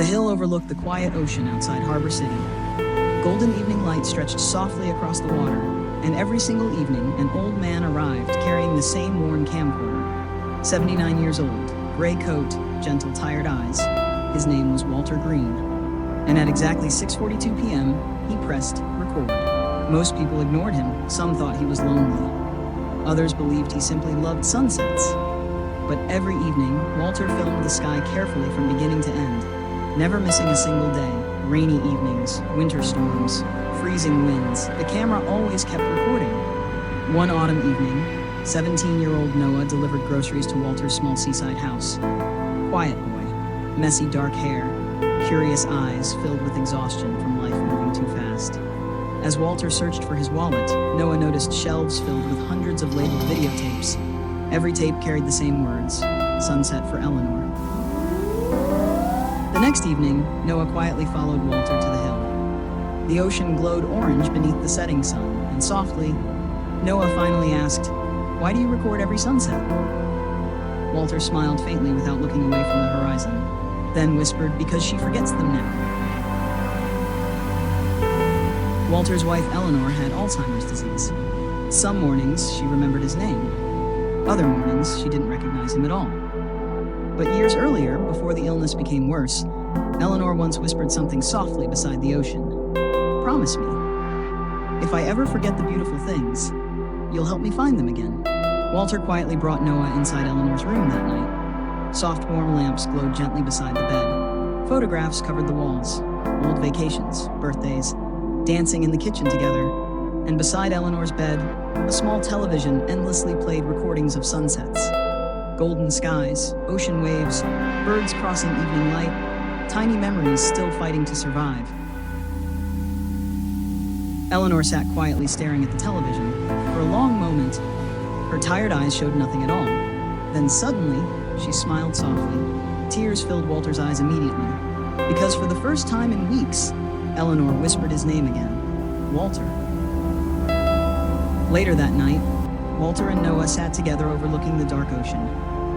The hill overlooked the quiet ocean outside Harbor City. Golden evening light stretched softly across the water, and every single evening an old man arrived carrying the same worn camcorder. 79 years old, gray coat, gentle tired eyes. His name was Walter Green. And at exactly 6:42 p.m., he pressed record. Most people ignored him. Some thought he was lonely. Others believed he simply loved sunsets. But every evening, Walter filmed the sky carefully from beginning to end, never missing a single day. Rainy evenings, winter storms, freezing winds, the camera always kept recording. One autumn evening, 17-year-old Noah delivered groceries to Walter's small seaside house. Quiet boy, messy dark hair, curious eyes filled with exhaustion from life moving too fast. As Walter searched for his wallet, Noah noticed shelves filled with hundreds of labeled videotapes. Every tape carried the same words, "Sunset for Eleanor." The next evening, Noah quietly followed Walter to the hill. The ocean glowed orange beneath the setting sun, and softly, Noah finally asked, "Why do you record every sunset?" Walter smiled faintly without looking away from the horizon, then whispered, "Because she forgets them now." Walter's wife Eleanor had Alzheimer's disease. Some mornings, she remembered his name. Other mornings, she didn't recognize him at all. But years earlier, before the illness became worse, Eleanor once whispered something softly beside the ocean. "Promise me, if I ever forget the beautiful things, you'll help me find them again." Walter quietly brought Noah inside Eleanor's room that night. Soft, warm lamps glowed gently beside the bed. Photographs covered the walls, old vacations, birthdays, dancing in the kitchen together. And beside Eleanor's bed, a small television endlessly played recordings of sunsets. Golden skies, ocean waves, birds crossing evening light, tiny memories still fighting to survive. Eleanor sat quietly staring at the television. For a long moment, her tired eyes showed nothing at all. Then suddenly, she smiled softly. Tears filled Walter's eyes immediately, because for the first time in weeks, Eleanor whispered his name again, Walter. Later that night, Walter and Noah sat together overlooking the dark ocean.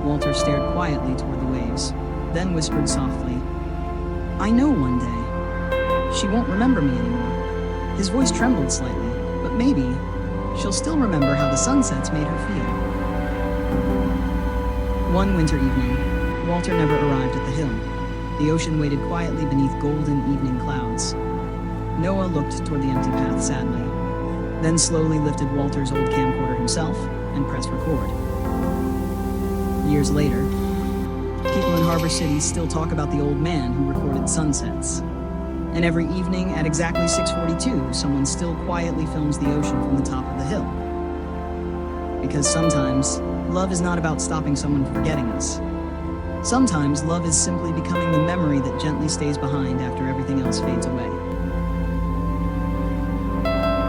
Walter stared quietly toward the waves, then whispered softly, "I know one day, she won't remember me anymore." His voice trembled slightly, but maybe she'll still remember how the sunsets made her feel. One winter evening, Walter never arrived at the hill. The ocean waited quietly beneath golden evening clouds. Noah looked toward the empty path sadly, then slowly lifted Walter's old camcorder himself and pressed record. Years later, people in Harbor City still talk about the old man who recorded sunsets. And every evening at exactly 6:42, someone still quietly films the ocean from the top of the hill. Because sometimes, love is not about stopping someone from forgetting us. Sometimes love is simply becoming the memory that gently stays behind after everything else fades away.